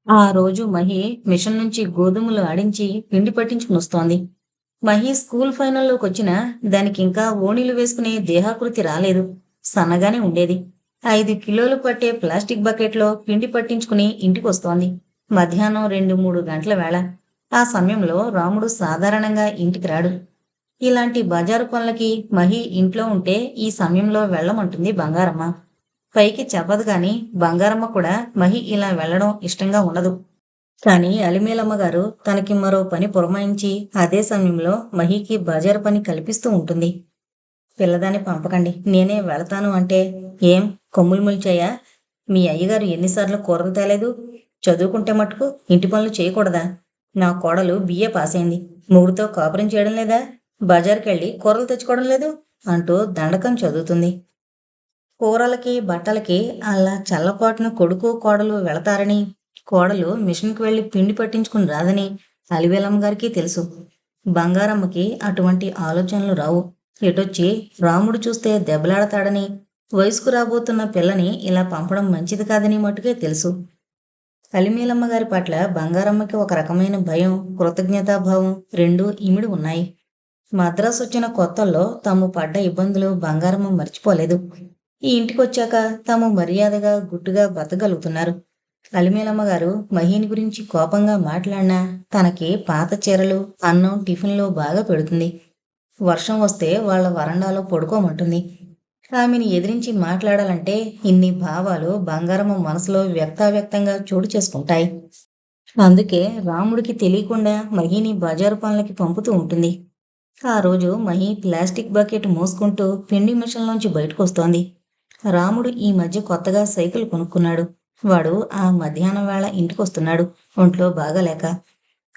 ఆ రోజు మహి మిషన్ నుంచి గోధుమలు ఆడించి పిండి పట్టించుకునొస్తోంది. మహి స్కూల్ ఫైనల్లోకొచ్చినా దానికింకా ఓణీలు వేసుకునే దేహాకృతి రాలేదు. సన్నగానే ఉండేది. 5 కిలోలు పట్టే ప్లాస్టిక్ బకెట్లో పిండి పట్టించుకుని ఇంటికొస్తోంది. మధ్యాహ్నం 2, 3 గంటల వేళ. ఆ సమయంలో రాముడు సాధారణంగా ఇంటికి రాడు. ఇలాంటి బజారు పనులకి మహి ఇంట్లో ఉంటే ఈ సమయంలో వెళ్ళమంటుంది బంగారమ్మ. పైకి చెప్పదు గాని బంగారమ్మ కూడా మహి ఇలా వెళ్ళడం ఇష్టంగా ఉండదు. కానీ అలిమేలమ్మ గారు తనకి మరో పని పురమాయించి అదే సమయంలో మహీకి బజారు పని కల్పిస్తూ ఉంటుంది. పిల్లదాన్ని పంపకండి, నేనే వెళతాను అంటే, ఏం కొమ్ములు మొలిచాయా? మీ అయ్యగారు ఎన్నిసార్లు కూరలు తేలేదు? చదువుకుంటే మటుకు ఇంటి పనులు చేయకూడదా? నా కోడలు బిఏ పాస్ అయింది. మొగుడుతో కాపురం చేయడం లేదా? బజారుకెళ్ళి కూరలు తెచ్చుకోవడం లేదు అంటూ దండకం చదువుతుంది. కూరలకి, బట్టలకి అలా చల్లపాటున కొడుకు, కోడలు వెళతారని, కోడలు మిషన్‌కి వెళ్లి పిండి పట్టించుకుని రాదని అలివేలమ్మ గారికి తెలుసు. బంగారమ్మకి అటువంటి ఆలోచనలు రావు. ఎటొచ్చి రాముడు చూస్తే దెబ్బలాడతాడని, వయసుకు రాబోతున్న పిల్లని ఇలా పంపడం మంచిది కాదని మట్టుకే తెలుసు. అలిమేలమ్మ గారి పట్ల బంగారమ్మకి ఒక రకమైన భయం, కృతజ్ఞతాభావం రెండూ ఇమిడి ఉన్నాయి. మద్రాసొచ్చిన కొత్తల్లో తాము పడ్డ ఇబ్బందులు బంగారమ్మ మర్చిపోలేదు. ఈ ఇంటికొచ్చాక తాము మర్యాదగా, గుట్టుగా బతకగలుగుతున్నారు. అలిమేలమ్మ గారు మహీని గురించి కోపంగా మాట్లాడినా తనకి పాత చీరలు, అన్నం, టిఫిన్‌లు బాగా పెడుతుంది. వర్షం వస్తే వాళ్ళ వరండాలో పడుకోమంటుంది. ఆమెని ఎదిరించి మాట్లాడాలంటే ఇన్ని భావాలు బంగారమ్మ మనసులో వ్యక్తావ్యక్తంగా చోటు చేసుకుంటాయి. అందుకే రాముడికి తెలియకుండా మహీని బజారు పనులకి పంపుతూ ఉంటుంది. ఆ రోజు మహి ప్లాస్టిక్ బకెట్ మోసుకుంటూ పిండి మిషన్‌లోంచి బయటకొస్తోంది. రాముడు ఈ మధ్య కొత్తగా సైకిల్ కొనుక్కున్నాడు. వాడు ఆ మధ్యాహ్నం వేళ ఇంటికొస్తున్నాడు. ఒంట్లో బాగాలేక.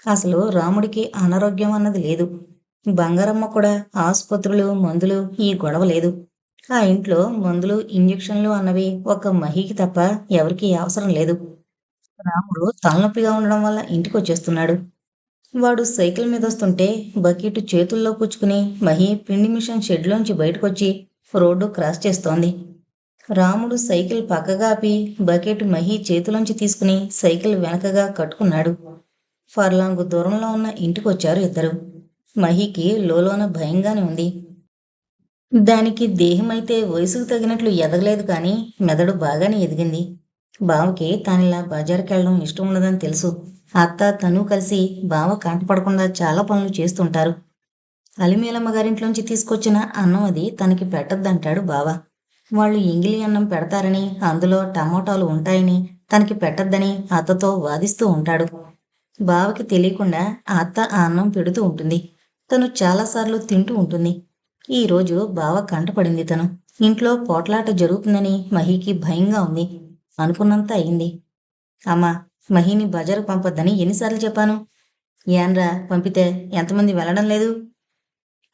అసలు రాముడికి అనారోగ్యం అన్నది లేదు. బంగారమ్మ కూడా ఆసుపత్రులు, మందులు ఈ గొడవ లేదు. ఆ ఇంట్లో మందులు, ఇంజెక్షన్లు అన్నవి ఒక్క మహికి తప్ప ఎవరికీ అవసరం లేదు. రాముడు తలనొప్పిగా ఉండడం వల్ల ఇంటికొచ్చేస్తున్నాడు. వాడు సైకిల్ మీదొస్తుంటే బకెట్ చేతుల్లో పుచ్చుకుని మహి పిండి మిషన్ షెడ్లోంచి బయటకొచ్చి రోడ్డు క్రాస్ చేస్తోంది. రాముడు సైకిల్ పక్కగా ఆపి బకెట్ మహి చేతిలోంచి తీసుకుని సైకిల్ వెనకగా కట్టుకున్నాడు. ఫర్లాంగు దూరంలో ఉన్న ఇంటికొచ్చారు ఇద్దరు. మహికి లోలోన భయంగానే ఉంది. దానికి దేహమైతే వయసుకు తగినట్లు ఎదగలేదు కానీ మెదడు బాగానే ఎదిగింది. బావకి తానిలా బజారుకెళ్ళడం ఇష్టం ఉండదని తెలుసు. అత్త, తను కలిసి బావ కంటపడకుండా చాలా పనులు చేస్తుంటారు. అలిమేలమ్మ గారింట్లోంచి తీసుకొచ్చిన అన్నం అది తనకి పెట్టొద్దంటాడు బావ. వాళ్ళు ఎంగిలి అన్నం పెడతారని, అందులో టమోటాలు ఉంటాయని తనకి పెట్టొద్దని అత్తతో వాదిస్తూ ఉంటాడు. బావకి తెలియకుండా ఆ అత్త ఆ అన్నం పెడుతూ ఉంటుంది. తను చాలాసార్లు తింటూ ఉంటుంది. ఈరోజు బావ కంటపడింది తను. ఇంట్లో పోట్లాట జరుగుతుందని మహీకి భయంగా ఉంది. అనుకున్నంత అయింది. అమ్మా, మహీని బజారుకు పంపొద్దని ఎన్నిసార్లు చెప్పాను? ఏన్రా పంపితే ఎంతమంది వెళ్ళడం లేదు?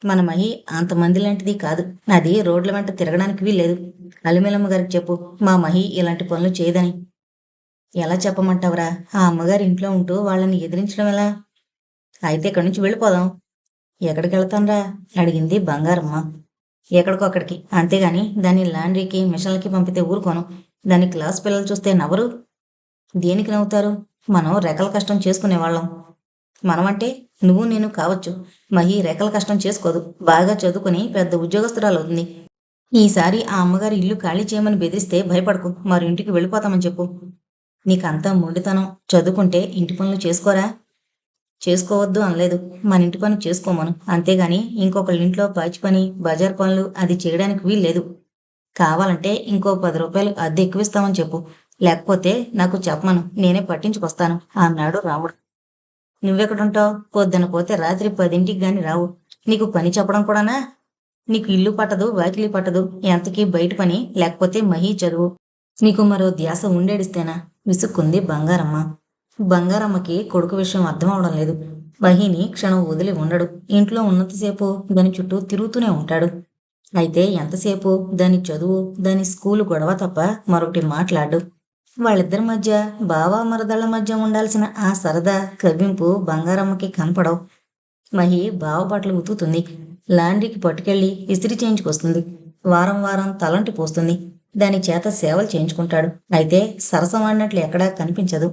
మన మహి అంతమంది లాంటిది కాదు. అది రోడ్ల వెంట తిరగడానికి వీల్లేదు. అలిమేలమ్మ గారికి చెప్పు, మా మహి ఇలాంటి పనులు చేయదని. ఎలా చెప్పమంటావురా? ఆ అమ్మగారి ఇంట్లో ఉంటూ వాళ్ళని ఎదిరించడం ఎలా? అయితే ఇక్కడి నుంచి వెళ్ళిపోదాం. ఎక్కడికెళతాంరా? అడిగింది బంగారమ్మ. ఎక్కడికో అక్కడికి. అంతేగాని దాన్ని లాండ్రీకి, మిషన్లకి పంపితే ఊరుకోను. దాని క్లాస్ పిల్లలు చూస్తే నవ్వరు? దేనికి నవ్వుతారు? మనం రెక్కల కష్టం చేసుకునేవాళ్ళం. మనమంటే నువ్వు నేను కావచ్చు. మహి రెక్కల కష్టం చేసుకోదు. బాగా చదువుకుని పెద్ద ఉద్యోగస్తురాలవుతుంది. ఈసారి ఆ అమ్మగారి ఇల్లు ఖాళీ చేయమని బెదిరిస్తే భయపడకు. మరో ఇంటికి వెళ్ళిపోతామని చెప్పు. నీకంతా మొండితనం. చదువుకుంటే ఇంటి పనులు చేసుకోరా? చేసుకోవద్దు అనలేదు. మన ఇంటి పని చేసుకోమను. అంతేగాని ఇంకొకళ్ళింట్లో పాచి పని, బజారు పనులు అది చేయడానికి వీల్లేదు. కావాలంటే ఇంకో రూ. 10 అద్దె ఎక్కువిస్తామని చెప్పు. లేకపోతే నాకు చెప్పమను. నేనే పట్టించుకొస్తాను అన్నాడు రాముడు. నువ్వెక్కడుంటావు? పొద్దున పోతే రాత్రి 10కి గాని రావు. నీకు పని చెప్పడం కూడానా? నీకు ఇల్లు పట్టదు, వాకిలి పట్టదు. ఎంతకీ బయట పని, లేకపోతే మహీ చదువు. నీకు మరో ధ్యాస ఉండేడిస్తేనా? విసుక్కుంది బంగారమ్మ. బంగారమ్మకి కొడుకు విషయం అర్థమవడం లేదు. మహిని క్షణం వదిలి ఉండడు. ఇంట్లో ఉన్నంతసేపు దాని చుట్టూ తిరుగుతూనే ఉంటాడు. అయితే ఎంతసేపు దాని చదువు, దాని స్కూలు గొడవ తప్ప మరొకటి మాట్లాడు. వాళ్ళిద్దరి మధ్య బావ మరదళ్ళ మధ్య ఉండాల్సిన ఆ సరదా, కవ్వింపు బంగారమ్మకి కనపడవు. మహి బావ బట్టలు ఉతుకుతుంది. లాండ్రీకి పట్టుకెళ్ళి ఇస్త్రీ చేయించుకొస్తుంది. వారం వారం తలంటి పోస్తుంది. దాని చేత సేవలు చేయించుకుంటాడు. అయితే సరసం ఆడినట్లు ఎక్కడా కనిపించదు.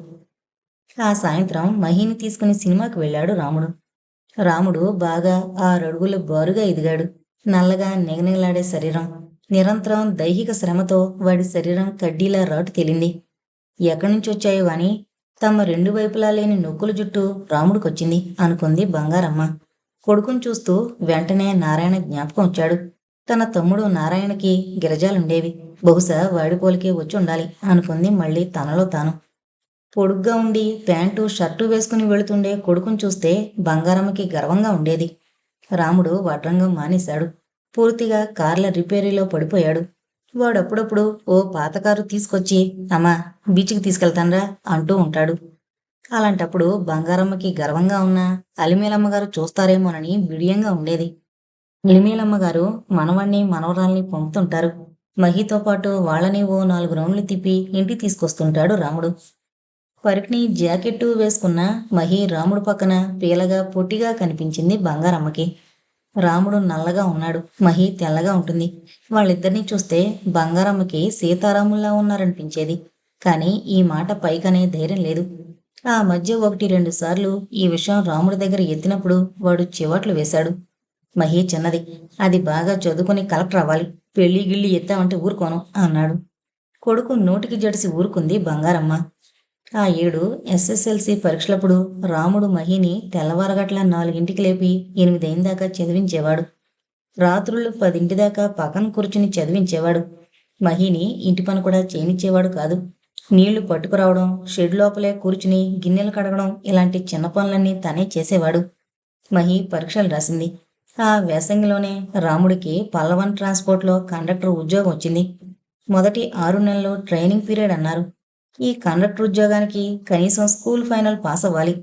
ఆ సాయంత్రం మహిని తీసుకుని సినిమాకి వెళ్ళాడు రాముడు. రాముడు బాగా 6 అడుగుల బారుగా ఎదిగాడు. నల్లగా నిగనిగలాడే శరీరం. నిరంతరం దైహిక శ్రమతో వాడి శరీరం కడ్డీలా రాటు తేలింది. ఎక్కడ్నుంచొచ్చాయో గాని తమ 2 వైపులా లేని నొక్కుల జుట్టు రాముడికొచ్చింది అనుకుంది బంగారమ్మ. కొడుకుని చూస్తూ వెంటనే నారాయణ జ్ఞాపకం వచ్చాడు. తన తమ్ముడు నారాయణకి గిరజాలుండేవి. బహుశా వాడి పోలికే వచ్చుండాలి అనుకుంది మళ్ళీ తనలో తాను. పొడుగ్గా ఉండి ప్యాంటు, షర్టు వేసుకుని వెళుతుండే కొడుకుని చూస్తే బంగారమ్మకి గర్వంగా ఉండేది. రాముడు వడ్రంగం మానేశాడు. పూర్తిగా కార్ల రిపేరీలో పడిపోయాడు. వాడప్పుడప్పుడు ఓ పాత కారు తీసుకొచ్చి అమ్మా బీచ్కి తీసుకెళ్తాన్రా అంటూ ఉంటాడు. అలాంటప్పుడు బంగారమ్మకి గర్వంగా ఉన్నా అలిమేలమ్మగారు చూస్తారేమోనని బిడియంగా ఉండేది. అలిమేలమ్మగారు మనవణ్ణి మనవరాల్ని పంపుతుంటారు. మహితో పాటు వాళ్ళని ఓ 4 రౌండ్లు తిప్పి ఇంటికి తీసుకొస్తుంటాడు రాముడు. పరికిణి జాకెట్టు వేసుకున్న మహి రాముడు పక్కన పీలగా పొట్టిగా కనిపించింది బంగారమ్మకి. రాముడు నల్లగా ఉన్నాడు, మహి తెల్లగా ఉంటుంది. వాళ్ళిద్దరినీ చూస్తే బంగారమ్మకి సీతారాముల్లా ఉన్నారనిపించేది. కాని ఈ మాట పైకనే ధైర్యం లేదు. ఆ మధ్య 1, 2 సార్లు ఈ విషయం రాముడి దగ్గర ఎత్తినప్పుడు వాడు చివాట్లు వేశాడు. మహి చిన్నది, అది బాగా చదువుకుని కలెక్టర్ అవ్వాలి. పెళ్లి గిళ్ళి ఎత్తామంటే ఊరుకోను అన్నాడు. కొడుకు నోటికి జడిసి ఊరుకుంది బంగారమ్మ. ఆ ఏడు ఎస్ఎస్ఎల్సి పరీక్షలప్పుడు రాముడు మహిని తెల్లవారగట్ల 4ంటికి లేపి 8 దాకా చదివించేవాడు. రాత్రుళ్ళు 10 దాకా పక్కన కూర్చుని చదివించేవాడు. మహిని ఇంటి పని కూడా చేయనిచ్చేవాడు కాదు. నీళ్లు పట్టుకురావడం, షెడ్ లోపలే కూర్చుని గిన్నెలు కడగడం ఇలాంటి చిన్న పనులన్నీ తనే చేసేవాడు. మహి పరీక్షలు రాసింది. ఆ వేసంగిలోనే రాముడికి పల్లవన్ ట్రాన్స్పోర్ట్లో కండక్టర్ ఉద్యోగం వచ్చింది. మొదటి 6 నెలలు ట్రైనింగ్ పీరియడ్ అన్నారు. ఈ కండక్టర్ ఉద్యోగానికి కనీసం స్కూల్ ఫైనల్ పాస్ అవ్వాలి.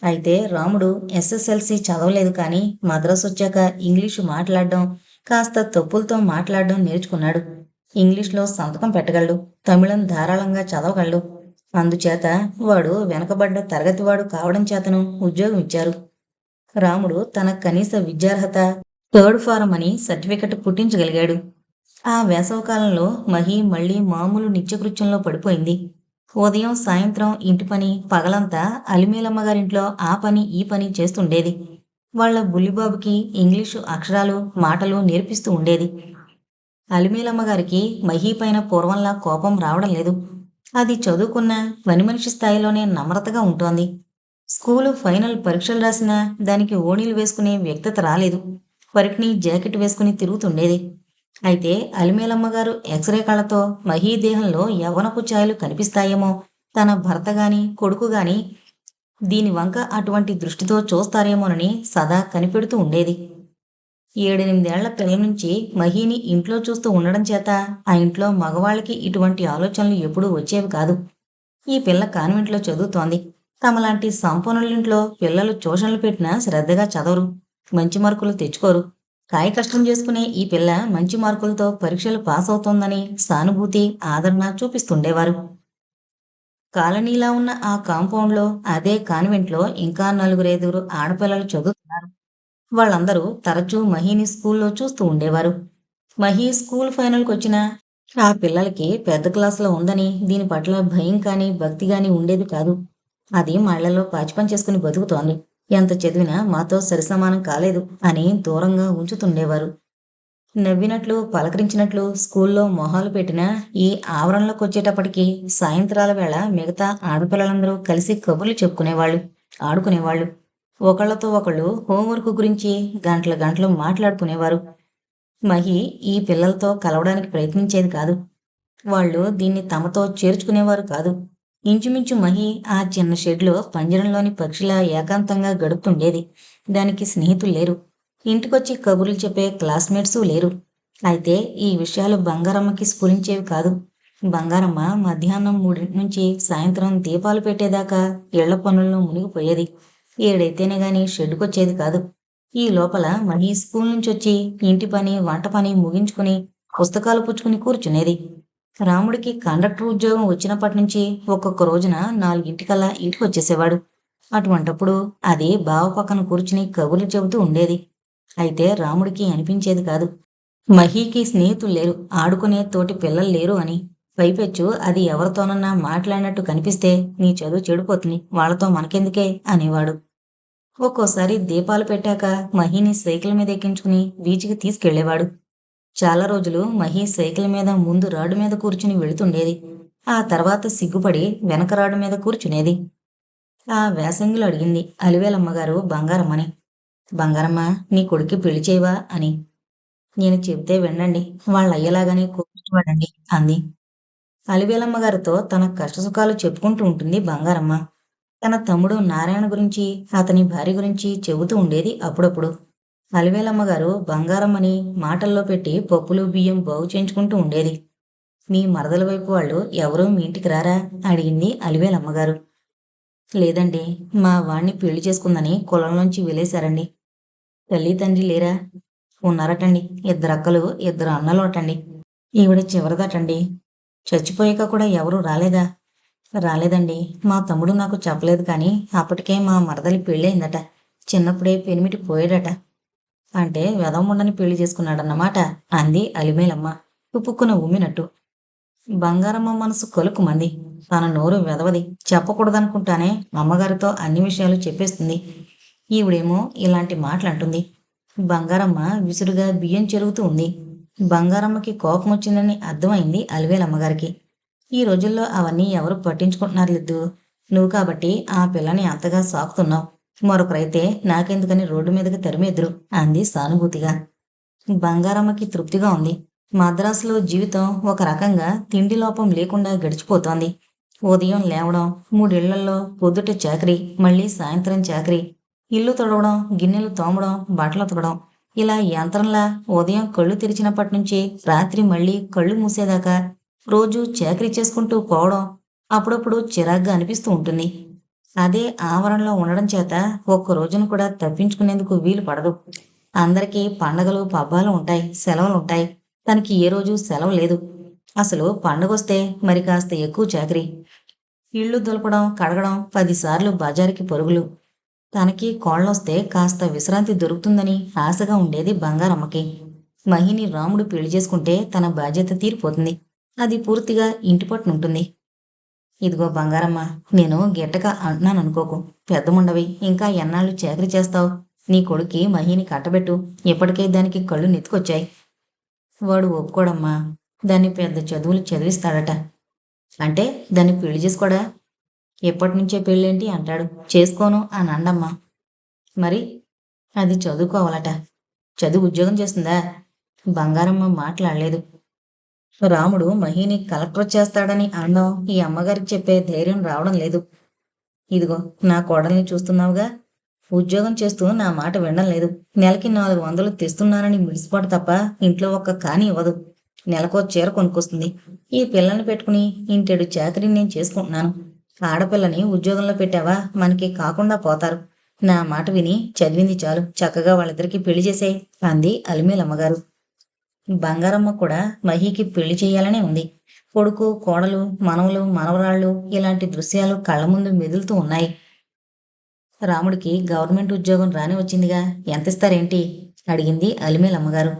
అయితే రాముడు ఎస్ఎస్ఎల్సి చదవలేదు కానీ మద్రాసు వచ్చాక ఇంగ్లీషు మాట్లాడడం, కాస్త తప్పులతో మాట్లాడడం నేర్చుకున్నాడు. ఇంగ్లీష్లో సంతకం పెట్టగలడు, తమిళం ధారాళంగా చదవగలడు. అందుచేత వాడు వెనకబడ్డ తరగతివాడు కావడం చేతను ఉద్యోగం ఇచ్చారు. రాముడు తన కనీస విద్యార్హత 3rd ఫారం అని సర్టిఫికెట్ పుట్టించగలిగాడు. ఆ వేసవకాలంలో మహి మళ్లీ మామూలు నిత్యకృత్యంలో పడిపోయింది. ఉదయం సాయంత్రం ఇంటి పని, పగలంతా అలిమేలమ్మగారింట్లో ఆ పని ఈ పని చేస్తుండేది. వాళ్ల బుల్లిబాబుకి ఇంగ్లీషు అక్షరాలు మాటలు నేర్పిస్తూ ఉండేది. అలిమేలమ్మగారికి మహి పైన పూర్వంలా కోపం రావడం లేదు. అది చదువుకున్న పనిమనిషి స్థాయిలోనే నమ్రతగా ఉంటోంది. స్కూలు ఫైనల్ పరీక్షలు రాసినా దానికి ఓణీలు వేసుకునే వ్యక్తత రాలేదు. పరికిణి జాకెట్ వేసుకుని తిరుగుతుండేది. అయితే అలిమేలమ్మగారు ఎక్స్రే కళ్ళతో మహీ దేహంలో యవ్వనపు ఛాయలు కనిపిస్తాయేమో, తన భర్త గాని కొడుకు గాని దీని వంక అటువంటి దృష్టితో చూస్తారేమోనని సదా కనిపెడుతూ ఉండేది. 7, 8 ఏళ్ల పిల్ల నుంచి మహీని ఇంట్లో చూస్తూ ఉండడం చేత ఆ ఇంట్లో మగవాళ్ళకి ఇటువంటి ఆలోచనలు ఎప్పుడూ వచ్చేవి కాదు. ఈ పిల్ల కాన్వెంట్లో చదువుతోంది. తమలాంటి సంపన్నులింట్లో పిల్లలు ట్యూషన్లు పెట్టినా శ్రద్ధగా చదవరు, మంచి మార్కులు తెచ్చుకోరు. కాయ కష్టం చేసుకునే ఈ పిల్ల మంచి మార్కులతో పరీక్షలు పాస్ అవుతోందని సానుభూతి, ఆదరణ చూపిస్తుండేవారు. కాలనీలా ఉన్న ఆ కాంపౌండ్లో, అదే కాన్వెంట్లో ఇంకా 4, 5 ఆడపిల్లలు చదువుతున్నారు. వాళ్ళందరూ తరచూ మహీని స్కూల్లో చూస్తూ ఉండేవారు. మహీ స్కూల్ ఫైనల్కి వచ్చిన ఆ పిల్లలకి పెద్ద క్లాసులో ఉందని దీని పట్ల భయం కానీ భక్తి కానీ ఉండేది కాదు. అది మళ్లలో పాచిపని చేసుకుని బతుకుతోంది, ఎంత చదివినా మాతో సరిసమానం కాలేదు అని దూరంగా ఉంచుతుండేవారు. నవ్వినట్లు పలకరించినట్లు స్కూల్లో మొహాలు పెట్టినా ఈ ఆవరణలోకి వచ్చేటప్పటికి సాయంత్రాల వేళ మిగతా ఆడపిల్లలందరూ కలిసి కబుర్లు చెప్పుకునేవాళ్ళు, ఆడుకునేవాళ్ళు. ఒకళ్లతో ఒకళ్ళు హోంవర్క్ గురించి గంటలు గంటలు మాట్లాడుకునేవారు. మహి ఈ పిల్లలతో కలవడానికి ప్రయత్నించేది కాదు. వాళ్ళు దీన్ని తమతో చేర్చుకునేవారు కాదు. ఇంచుమించు మహి ఆ చిన్న షెడ్లో పంజరంలోని పక్షిలా ఏకాంతంగా గడుపుతుండేది. దానికి స్నేహితులు లేరు. ఇంటికొచ్చి కబుర్లు చెప్పే క్లాస్మేట్సు లేరు. అయితే ఈ విషయాలు బంగారమ్మకి స్ఫురించేవి కాదు. బంగారమ్మ మధ్యాహ్నం 3 నుంచి సాయంత్రం దీపాలు పెట్టేదాకా ఇళ్ల పనుల్లో మునిగిపోయేది. 7 గాని షెడ్డుకొచ్చేది కాదు. ఈ లోపల మహి స్కూల్ నుంచొచ్చి ఇంటి పని, వంట పని ముగించుకుని పుస్తకాలు పుచ్చుకుని కూర్చునేది. రాముడికి కండక్టర్ ఉద్యోగం వచ్చినప్పటి నుంచి ఒక్కొక్క రోజున 4 ఇంటికి వచ్చేసేవాడు. అటువంటప్పుడు అది బావ పక్కన కూర్చుని కబుర్లు చెబుతూ ఉండేది. అయితే రాముడికి అనిపించేది కాదు, మహీకి స్నేహితులు లేరు, ఆడుకునే తోటి పిల్లలు లేరు అని. పైపెచ్చు అది ఎవరితోనన్నా మాట్లాడినట్టు కనిపిస్తే నీ చదువు చెడిపోతుంది. వాళ్ళతో మనకెందుకే అనేవాడు. ఒక్కోసారి దీపాలు పెట్టాక మహిని సైకిల్ మీద ఎక్కించుకుని బీచ్‌కి తీసుకెళ్ళేవాడు. చాలా రోజులు మహి సైకిల్ మీద ముందు రాడ్ మీద కూర్చుని వెళుతుండేది. ఆ తర్వాత సిగ్గుపడి వెనక రాడ్ మీద కూర్చునేది. ఆ వేసంగిలో అడిగింది అలివేలమ్మగారు బంగారమ్మని. బంగారమ్మ, నీ కొడుక్కి పెళ్లి చేయవా అని. నేను చెబితే వినండి, వాళ్ళయ్యలాగానే కోపిష్టివాడండి అంది. అలివేలమ్మగారితో తన కష్టసుఖాలు చెప్పుకుంటూ ఉంటుంది బంగారమ్మ. తన తమ్ముడు నారాయణ గురించి, అతని భార్య గురించి చెబుతూ ఉండేది అప్పుడప్పుడు. అలివేలమ్మగారు బంగారమ్మని మాటల్లో పెట్టి పప్పులు బియ్యం బాగు చేయించుకుంటూ ఉండేది. మీ మరదల వైపు వాళ్ళు ఎవరూ మీ ఇంటికి రారా అడిగింది అలివేలమ్మగారు. లేదండి, మా వాణ్ణి పెళ్లి చేసుకుందని కులంలోంచి వెలేశారండి. తల్లి తండ్రి లేరా? ఉన్నారటండి. ఇద్దరక్కలు, ఇద్దరు అన్నలు అటండి. ఈవిడ చివరిదటండి. చచ్చిపోయాక కూడా ఎవరూ రాలేదా? రాలేదండి. మా తమ్ముడు నాకు చెప్పలేదు కానీ అప్పటికే మా మరదలి పెళ్ళయిందట. చిన్నప్పుడే పెనిమిటి పోయాడట. అంటే వెదవముండని పెళ్లి చేసుకున్నాడన్నమాట అంది అలిమేలమ్మ ఉప్పుక్కున ఉమ్మినట్టు. బంగారమ్మ మనసు కలుక్కుమంది. తన నోరు వెదవది, చెప్పకూడదనుకుంటానే అమ్మగారితో అన్ని విషయాలు చెప్పేస్తుంది. ఈవిడేమో ఇలాంటి మాటలంటుంది. బంగారమ్మ విసురుగా బియ్యం చెరుగుతూ ఉంది. బంగారమ్మకి కోపం వచ్చిందని అర్థమైంది అలివేలమ్మగారికి. ఈ రోజుల్లో అవన్నీ ఎవరు పట్టించుకుంటున్నారు లిద్దు. నువ్వు కాబట్టి ఆ పిల్లని అంతగా సాకుతున్నావు. మరొకరైతే నాకెందుకని రోడ్డు మీదకి తరిమేద్దురు అంది సానుభూతిగా. బంగారమ్మకి తృప్తిగా ఉంది. మద్రాసులో జీవితం ఒక రకంగా తిండి లోపం లేకుండా గడిచిపోతోంది. ఉదయం లేవడం, మూడిళ్లల్లో పొద్దుట చాకరీ, మళ్ళీ సాయంత్రం చాకరీ, ఇల్లు తుడవడం, గిన్నెలు తోమడం, బట్టలు ఉతకడం, ఇలా యంత్రంలా ఉదయం కళ్ళు తెరిచినప్పటి నుంచి రాత్రి మళ్ళీ కళ్ళు మూసేదాకా రోజూ చాకరీ చేసుకుంటూ పోవడం అప్పుడప్పుడు చిరాగ్గా అనిపిస్తూ ఉంటుంది. అదే ఆవరణలో ఉండడం చేత ఒక్క రోజును కూడా తప్పించుకునేందుకు వీలు పడదు. అందరికీ పండగలు పబ్బాలు ఉంటాయి, సెలవులు ఉంటాయి. తనకి ఏ రోజు సెలవు లేదు. అసలు పండగొస్తే మరి కాస్త ఎక్కువ చాకరీ. ఇళ్ళు దులపడం, కడగడం, 10 సార్లు బజారుకి పరుగులు. తనకి కోళ్ళొస్తే కాస్త విశ్రాంతి దొరుకుతుందని ఆశగా ఉండేది బంగారమ్మకి. మహిని రాముడు పెళ్లి చేసుకుంటే తన బాధ్యత తీరిపోతుంది. అది పూర్తిగా ఇంటి పట్టునుంటుంది. ఇదిగో బంగారమ్మ, నేను గిట్టక అంటున్నాననుకోకు. పెద్దముండవి, ఇంకా ఎన్నాళ్ళు చాకరీ చేస్తావు? నీ కొడుక్కి మహిని కట్టబెట్టు. ఇప్పటికే దానికి కళ్ళు నెత్తుకొచ్చాయి. వాడు ఒప్పుకోడమ్మా. దాన్ని పెద్ద చదువులు చదివిస్తాడట. అంటే దాన్ని పెళ్లి చేసుకోడా? ఎప్పటినుంచే పెళ్ళేంటి అంటాడు. చేసుకోను అని అండమ్మా. మరి అది చదువుకోవాలట. చదువు ఉద్యోగం చేస్తుందా? బంగారమ్మ మాట్లాడలేదు. రాముడు మహిని కలెక్టర్ చేస్తాడని అనడం ఈ అమ్మగారికి చెప్పే ధైర్యం రావడం లేదు. ఇదిగో నా కోడల్ని చూస్తున్నావుగా. ఉద్యోగం చేస్తూ నా మాట వినడం లేదు. నెలకి 400 తెస్తున్నానని మిడిసిపాటు తప్ప ఇంట్లో ఒక్క కాని ఇవ్వదు. నెలకో చీర కొనుక్కొస్తుంది. ఈ పిల్లల్ని పెట్టుకుని ఇంటెడు చాకరీని నేను చేసుకుంటున్నాను. ఆడపిల్లని ఉద్యోగంలో పెట్టావా మనకి కాకుండా పోతారు. నా మాట విని చదివింది చాలు, చక్కగా వాళ్ళిద్దరికీ పెళ్లి చేసేయ్ అంది అలిమేలమ్మగారు. బంగారమ్మ కూడా మహీకి పెళ్లి చేయాలనే ఉంది. కొడుకు, కోడలు, మనవలు, మనవరాళ్ళు ఇలాంటి దృశ్యాలు కళ్ళ ముందు మెదులుతూ ఉన్నాయి. రాముడికి గవర్నమెంట్ ఉద్యోగం రాని వచ్చిందిగా, ఎంతిస్తారేంటి అడిగింది అలిమేలమ్మగారు.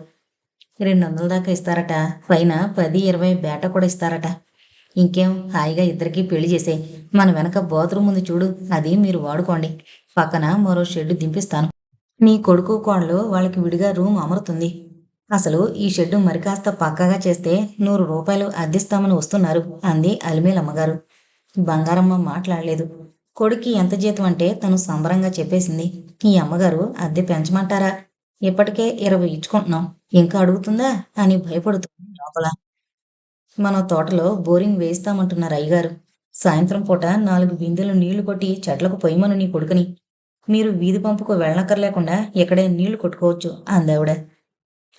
200 దాకా ఇస్తారట. పైన 10, 20 బేట కూడా ఇస్తారట. ఇంకేం, హాయిగా ఇద్దరికీ పెళ్లి చేసేయ్. మన వెనక బాత్రూమ్ ఉంది చూడు, అది మీరు వాడుకోండి. పక్కన మరో షెడ్డు దింపిస్తాను. నీ కొడుకు కోడలు వాళ్ళకి విడిగా రూమ్ అమరుతుంది. అసలు ఈ షెడ్డు మరి కాస్త పక్కాగా చేస్తే 100 రూపాయలు అద్దిస్తామని వస్తున్నారు అంది అలిమేలమ్మగారు. బంగారమ్మ మాట్లాడలేదు. కొడుక్కి ఎంత జీతం అంటే తను సంబరంగా చెప్పేసింది. ఈ అమ్మగారు అద్దె పెంచమంటారా? ఇప్పటికే 20 ఇచ్చుకుంటున్నాం, ఇంకా అడుగుతుందా అని భయపడుతుంది లోపల. మన తోటలో బోరింగ్ వేయిస్తామంటున్నారు అయ్యగారు. సాయంత్రం పూట 4 బిందెలు నీళ్లు కొట్టి చెట్లకు పొయ్యమను నీ కొడుకుని. మీరు వీధి పంపుకు వెళ్ళనక్కర్లేకుండా ఇక్కడే నీళ్లు కొట్టుకోవచ్చు అందావిడ.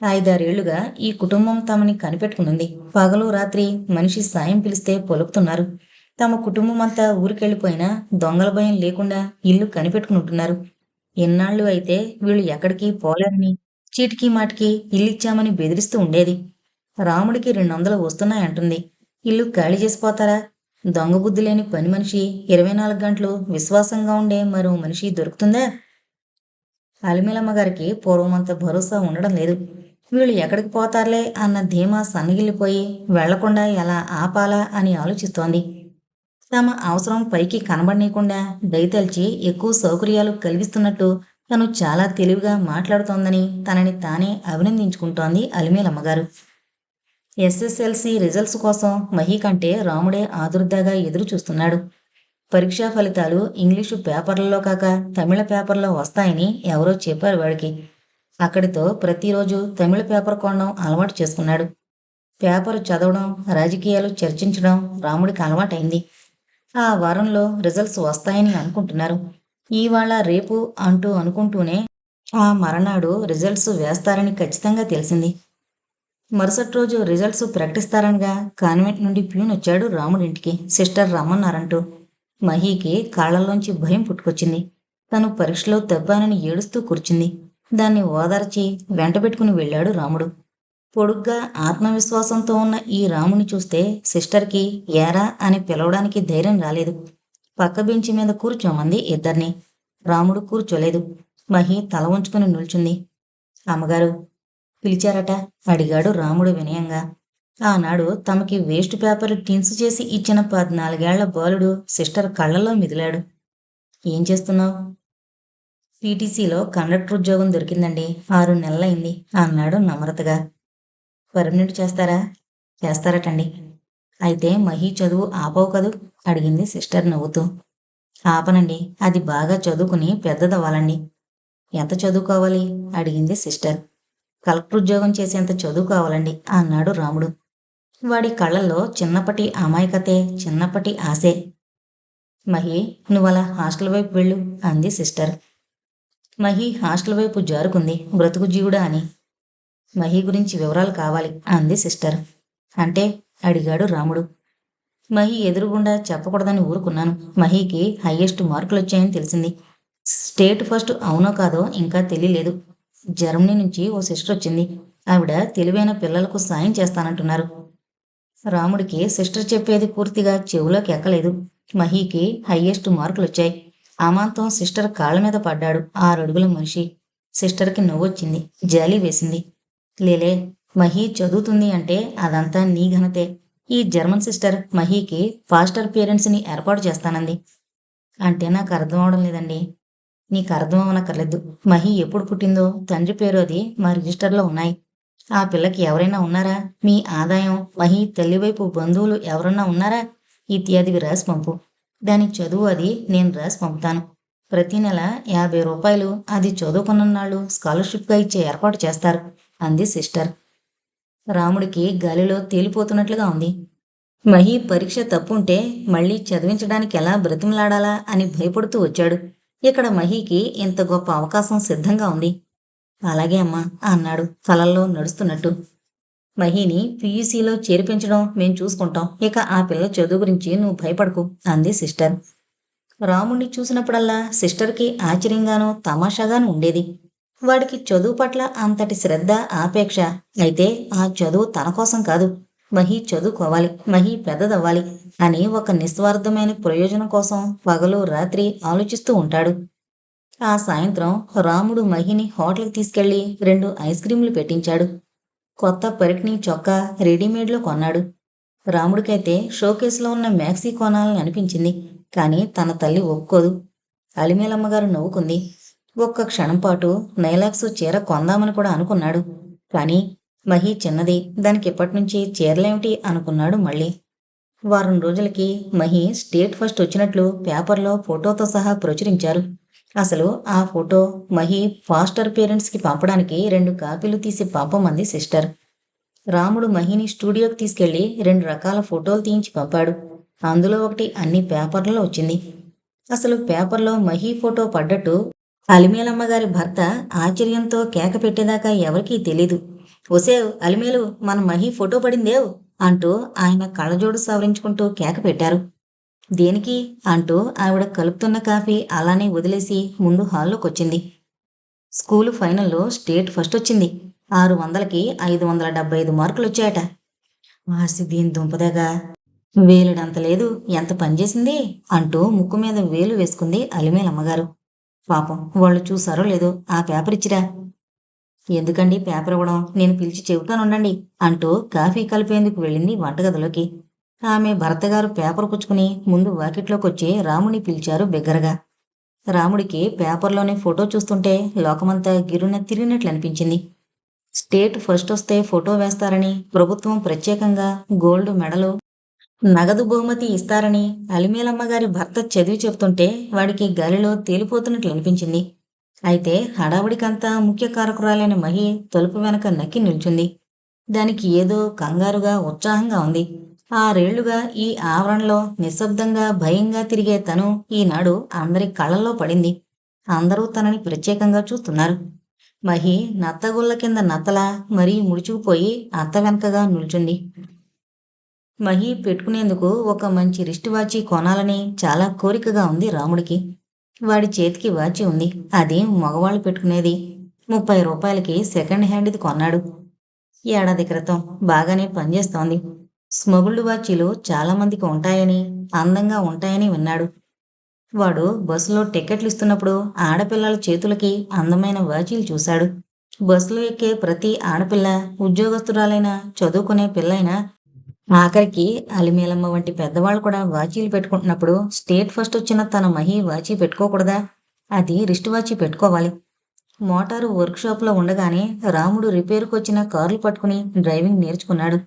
5-6 ఏళ్లుగా ఈ కుటుంబం తమని కనిపెట్టుకునుంది. పగలు రాత్రి మనిషి సాయం పిలిస్తే పలుకుతున్నారు. తమ కుటుంబం అంతా ఊరికెళ్ళిపోయినా దొంగల భయం లేకుండా ఇల్లు కనిపెట్టుకుంటున్నారు. ఎన్నాళ్ళు అయితే వీళ్ళు ఎక్కడికి పోలేరని చీటికి మాటికి ఇల్లిచ్చామని బెదిరిస్తూ ఉండేది. రాముడికి 200 వస్తున్నాయంటుంది. ఇల్లు ఖాళీ చేసిపోతారా? దొంగ బుద్ధి లేని పని మనిషి 24 గంటలు విశ్వాసంగా ఉండే మరో మనిషి దొరుకుతుందా? అలిమేలమ్మ గారికి పూర్వమంత భరోసా ఉండడం లేదు. వీళ్ళు ఎక్కడికి పోతారులే అన్న ధీమా సన్నగిల్లిపోయి వెళ్లకుండా ఎలా ఆపాలా అని ఆలోచిస్తోంది. తమ అవసరం పైకి కనబడనీయకుండా దయతలిచి ఎక్కువ సౌకర్యాలు కలిగిస్తున్నట్టు తను చాలా తెలివిగా మాట్లాడుతోందని తనని తానే అభినందించుకుంటోంది అలిమేలమ్మగారు. ఎస్ఎస్ఎల్సి రిజల్ట్స్ కోసం మహి కంటే రాముడే ఆదుర్దాగా ఎదురు చూస్తున్నాడు. పరీక్షా ఫలితాలు ఇంగ్లీషు పేపర్లలో కాక తమిళ పేపర్లో వస్తాయని ఎవరో చెప్పారు వాడికి. అక్కడితో ప్రతిరోజు తమిళ పేపర్ కొనడం అలవాటు చేసుకున్నాడు. పేపరు చదవడం, రాజకీయాలు చర్చించడం రాముడికి అలవాటైంది. ఆ వారంలో రిజల్ట్స్ వస్తాయని అనుకుంటున్నారు. ఇవాళ రేపు అంటూ అనుకుంటూనే ఆ మరనాడు రిజల్ట్స్ వేస్తారని ఖచ్చితంగా తెలిసింది. మరుసటి రోజు రిజల్ట్స్ ప్రకటిస్తారనగా కాన్వెంట్ నుండి ప్యూన్ వచ్చాడు రాముడింటికి సిస్టర్ రమ్మన్నారంటూ. మహీకి కాళ్లలోంచి భయం పుట్టుకొచ్చింది. తను పరీక్షలో తప్పానని ఏడుస్తూ కూర్చుంది. దాన్ని ఓదార్చి వెంటబెట్టుకుని వెళ్ళాడు రాముడు. పొడుగ్గా ఆత్మవిశ్వాసంతో ఉన్న ఈ రాముని చూస్తే సిస్టర్కి ఏరా అని పిలవడానికి ధైర్యం రాలేదు. పక్క బెంచి మీద కూర్చోమంది ఇద్దరిని. రాముడు కూర్చోలేదు. మహి తల వంచుకుని నిల్చుంది. అమ్మగారు పిలిచారట అడిగాడు రాముడు వినయంగా. ఆనాడు తమకి వేస్ట్ పేపర్ టిన్స్ చేసి ఇచ్చిన 14 ఏళ్ల బాలుడు సిస్టర్ కళ్ళల్లో మిదిలాడు. ఏం చేస్తున్నావు? పీటీసీలో కండక్టర్ ఉద్యోగం దొరికిందండి, 6 నెలలైంది అన్నాడు నమ్రతగా. పర్మనెంట్ చేస్తారా? చేస్తారటండి. అయితే మహి చదువు ఆపవు కదూ అడిగింది సిస్టర్ నవ్వుతూ. ఆపనండి, అది బాగా చదువుకుని పెద్దదవ్వాలండి. ఎంత చదువుకోవాలి అడిగింది సిస్టర్. కలెక్టర్ ఉద్యోగం చేసేంత చదువు కావాలండి అన్నాడు రాముడు. వాడి కళ్ళల్లో చిన్నప్పటి అమాయకతే, చిన్నప్పటి ఆశే. మహి నువ్వలా హాస్టల్ వైపు వెళ్ళు అంది సిస్టర్. మహి హాస్టల్ వైపు జారుకుంది బ్రతుకు జీవుడా అని. మహి గురించి వివరాలు కావాలి అంది సిస్టర్. అంటే అడిగాడు రాముడు. మహి ఎదురుగుండా చెప్పకూడదని ఊరుకున్నాను. మహికి హయ్యెస్ట్ మార్కులు వచ్చాయని తెలిసింది. స్టేట్ ఫస్ట్ అవునో కాదో ఇంకా తెలియలేదు. జర్మనీ నుంచి ఓ సిస్టర్ వచ్చింది. ఆవిడ తెలివైన పిల్లలకు సాయం చేస్తానంటున్నారు. రాముడికి సిస్టర్ చెప్పేది పూర్తిగా చెవులోకి ఎక్కలేదు. మహీకి హయ్యెస్ట్ మార్కులు వచ్చాయి. అమాంతం సిస్టర్ కాళ్ళ మీద పడ్డాడు 6 అడుగుల మనిషి. సిస్టర్కి నవ్వొచ్చింది, జాలి వేసింది. లేలే, మహి చదువుతుంది అంటే అదంతా నీ ఘనతే. ఈ జర్మన్ సిస్టర్ మహీకి ఫాస్టర్ పేరెంట్స్ని ఏర్పాటు చేస్తానంది. అంటే నాకు అర్థం అవడం లేదండి. నీకు అర్థం అవనక్కర్లేదు. మహి ఎప్పుడు పుట్టిందో తండ్రి పేరు అది మా రిజిస్టర్లో ఉన్నాయి. ఆ పిల్లకి ఎవరైనా ఉన్నారా? మీ ఆదాయం, మహి తల్లివైపు బంధువులు ఎవరన్నా ఉన్నారా? ఇత్యాదివి రాసి పంపు. దాని చదువు అది నేను రాసి పంపుతాను. ప్రతి నెల 50 రూపాయలు అది చదువుకున్ననాళ్ళు స్కాలర్షిప్గా ఇచ్చే ఏర్పాటు చేస్తారు అంది సిస్టర్. రాముడికి గాలిలో తేలిపోతున్నట్లుగా ఉంది. మహి పరీక్ష తప్పుంటే మళ్ళీ చదివించడానికి ఎలా బ్రతిమలాడాలా అని భయపడుతూ వచ్చాడు. ఇక్కడ మహికి ఇంత గొప్ప అవకాశం సిద్ధంగా ఉంది. అలాగే అమ్మా అన్నాడు కలల్లో నడుస్తున్నట్టు. మహిని పీయూసీలో చేర్పించడం మేం చూసుకుంటాం. ఇక ఆ పిల్ల చదువు గురించి నువ్వు భయపడకు అంది సిస్టర్. రాముణ్ణి చూసినప్పుడల్లా సిస్టర్కి ఆశ్చర్యంగానూ తమాషాగానూ ఉండేది. వాడికి చదువు పట్ల అంతటి శ్రద్ధ, ఆపేక్ష. అయితే ఆ చదువు తన కోసం కాదు, మహి చదువుకోవాలి, మహి పెద్దదవ్వాలి అని ఒక నిస్వార్థమైన ప్రయోజనం కోసం పగలు రాత్రి ఆలోచిస్తూ ఉంటాడు. ఆ సాయంత్రం రాముడు మహిని హోటల్కి తీసుకెళ్లి 2 ఐస్ క్రీంలు పెట్టించాడు. కొత్త పరికిణి చొక్కా రెడీమేడ్లో కొన్నాడు. రాముడికైతే షోకేస్లో ఉన్న మ్యాక్సీ కొనాలని అనిపించింది. కానీ తన తల్లి ఒప్పుకోదు. అలిమేలమ్మగారు నవ్వుకుంది. ఒక్క క్షణం పాటు నైలాక్సు చీర కొందామని కూడా అనుకున్నాడు. కానీ మహి చిన్నది, దానికి ఇప్పటినుంచి చీరలేమిటి అనుకున్నాడు మళ్ళీ. వారం రోజులకి మహి స్టేట్ ఫస్ట్ వచ్చినట్లు పేపర్లో ఫోటోతో సహా ప్రచురించారు. అసలు ఆ ఫోటో మహి ఫాస్టర్ పేరెంట్స్కి పంపడానికి 2 కాపీలు తీసి పంపమంది సిస్టర్. రాముడు మహిని స్టూడియోకి తీసుకెళ్లి 2 రకాల ఫోటోలు తీయించి పంపాడు. అందులో ఒకటి అన్ని పేపర్లలో వచ్చింది. అసలు పేపర్లో మహి ఫోటో పడ్డట్టు అలిమేలమ్మగారి భర్త ఆశ్చర్యంతో కేక పెట్టేదాకా ఎవరికీ తెలీదు. ఒసేవ్ అలిమేలు, మన మహి ఫోటో పడిందేవ్ అంటూ ఆయన కళ్ళజోడు సవరించుకుంటూ కేక పెట్టారు. దేనికి అంటూ ఆవిడ కలుపుతున్న కాఫీ అలానే వదిలేసి ముందు హాల్లోకొచ్చింది. స్కూలు ఫైనల్లో స్టేట్ ఫస్ట్ వచ్చింది. 600కి 575 మార్కులు వచ్చాయట. వాసి దీని దుంపదగా, వేలుడంత లేదు, ఎంత పనిచేసింది అంటూ ముక్కు మీద వేలు వేసుకుంది అలిమేలమ్మగారు. పాపం వాళ్ళు చూసారో లేదో, ఆ పేపర్ ఇచ్చిరా. ఎందుకండి పేపర్ ఇవ్వడం, నేను పిలిచి చెబుతానుండండి అంటూ కాఫీ కలిపేందుకు వెళ్ళింది వంటగదిలోకి. ఆమె భర్తగారు పేపర్ పుచ్చుకుని ముందు వాకిట్లోకొచ్చి రాముని పిలిచారు బిగ్గరగా. రాముడికి పేపర్లోని ఫోటో చూస్తుంటే లోకమంతా గిరున తిరిగినట్లు అనిపించింది. స్టేట్ ఫస్ట్ వస్తే ఫోటో వేస్తారని, ప్రభుత్వం ప్రత్యేకంగా గోల్డ్ మెడలు, నగదు బహుమతి ఇస్తారని అలిమేలమ్మ గారి భర్త చదివి చెప్తుంటే వాడికి గాలిలో తేలిపోతున్నట్లు అనిపించింది. అయితే హడావుడికంతా ముఖ్య కారకురాలైన మహి తలుపు వెనక నక్కి నిల్చుంది. దానికి ఏదో కంగారుగా, ఉత్సాహంగా ఉంది. ఆరేళ్లుగా ఈ ఆవరణలో నిశ్శబ్దంగా, భయంగా తిరిగే తను ఈనాడు అందరి కళ్ళల్లో పడింది. అందరూ తనని ప్రత్యేకంగా చూస్తున్నారు. మహి నత్తగుల్ల కింద నత్తలా మరీ ముడుచుకుపోయి అత్త వెనకగా నిల్చుంది. మహి పెట్టుకునేందుకు ఒక మంచి రిస్ట్ వాచి కొనాలని చాలా కోరికగా ఉంది రాముడికి. వాడి చేతికి వాచి ఉంది. అది మగవాళ్ళు పెట్టుకునేది. 30 రూపాయలకి సెకండ్ హ్యాండ్ది కొన్నాడు. ఏడాది క్రితం. బాగానే పనిచేస్తోంది. స్మగుల్డ్ వాచీలు చాలా మందికి ఉంటాయని, అందంగా ఉంటాయని విన్నాడు. వాడు బస్సులో టికెట్లు ఇస్తున్నప్పుడు ఆడపిల్లల చేతులకి అందమైన వాచీలు చూశాడు. బస్సులో ఎక్కే ప్రతి ఆడపిల్ల, ఉద్యోగస్తురాలైనా, చదువుకునే పిల్లైనా, ఆఖరికి అలిమేలమ్మ వంటి పెద్దవాళ్ళు కూడా వాచీలు పెట్టుకుంటున్నప్పుడు స్టేట్ ఫస్ట్ వచ్చిన తన మహి వాచీ పెట్టుకోకూడదా? అది రిస్ట్ వాచీ పెట్టుకోవాలి. మోటారు వర్క్షాప్లో ఉండగానే రాముడు రిపేరుకు వచ్చిన కార్లు పట్టుకుని డ్రైవింగ్ నేర్చుకున్నాడు.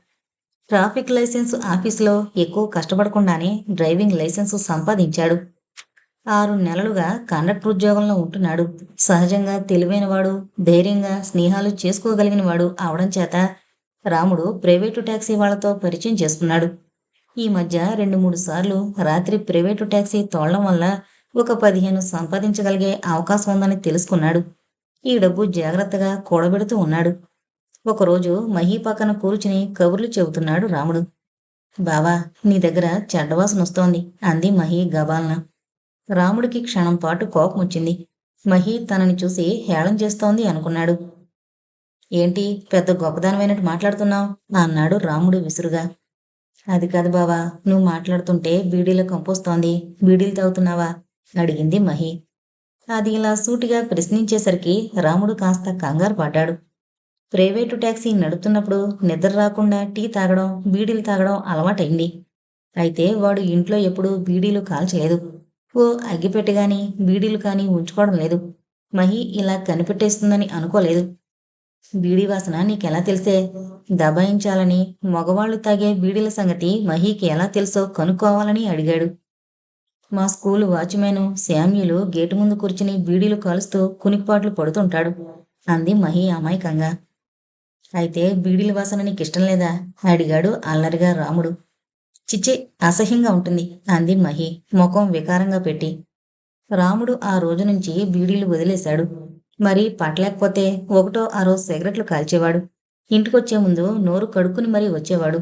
ట్రాఫిక్ లైసెన్స్ ఆఫీసులో ఎక్కువ కష్టపడకుండానే డ్రైవింగ్ లైసెన్సు సంపాదించాడు. 6 నెలలుగా కండక్టర్ ఉద్యోగంలో ఉంటున్నాడు. సహజంగా తెలివైనవాడు, ధైర్యంగా స్నేహాలు చేసుకోగలిగినవాడు అవడం చేత రాముడు ప్రైవేటు టాక్సీ వాళ్లతో పరిచయం చేసుకున్నాడు. ఈ మధ్య 2-3 సార్లు రాత్రి ప్రైవేటు టాక్సీ తోలడం వల్ల ఒక 15 సంపాదించగలిగే అవకాశం ఉందని తెలుసుకున్నాడు. ఈ డబ్బు జాగ్రత్తగా కూడబెడుతూ ఉన్నాడు. ఒకరోజు మహి పక్కన కూర్చుని కబుర్లు చెబుతున్నాడు రాముడు. బావా, నీ దగ్గర చెడ్డవాసనొస్తోంది అంది మహి గబాల్న. రాముడికి క్షణం పాటు కోపం వచ్చింది. మహి తనని చూసి హేళన చేస్తోంది అనుకున్నాడు. ఏంటి పెద్ద గొప్పదానమైనట్టు మాట్లాడుతున్నావు అన్నాడు రాముడు విసురుగా. అది కాదు బావా, నువ్వు మాట్లాడుతుంటే బీడీలో కంపొస్తోంది. బీడీలు తాగుతున్నావా అడిగింది మహి. అది ఇలా సూటిగా ప్రశ్నించేసరికి రాముడు కాస్త కంగారు పడ్డాడు. ప్రైవేటు టాక్సీ నడుపుతున్నప్పుడు నిద్ర రాకుండా టీ తాగడం, బీడీలు తాగడం అలవాటైంది. అయితే వాడు ఇంట్లో ఎప్పుడూ బీడీలు కాల్చలేదు. ఓ అగ్గిపెట్టె గాని, బీడీలు కానీ ఉంచుకోవడం లేదు. మహి ఇలా కనిపెట్టేస్తుందని అనుకోలేదు. బీడీ వాసన నీకెలా తెలిసే? దబాయించాలని, మగవాళ్లు తాగే బీడీల సంగతి మహీకి ఎలా తెలుసో కనుక్కోవాలని అడిగాడు. మా స్కూలు వాచ్మెను శామ్యులు గేటు ముందు కూర్చుని బీడీలు కాలుస్తూ కునికిపాట్లు పడుతుంటాడు అంది మహి అమాయకంగా. అయితే బీడీల వాసన నీకిష్టం లేదా అడిగాడు అల్లరిగా రాముడు. చిచ్చి, అసహ్యంగా ఉంటుంది అంది మహి ముఖం వికారంగా పెట్టి. రాముడు ఆ రోజు నుంచి బీడీలు వదిలేశాడు. మరి పట్టలేకపోతే ఒకటో ఆరో సిగరెట్లు కాల్చేవాడు. ఇంటికొచ్చే ముందు నోరు కడుక్కుని మరీ వచ్చేవాడు.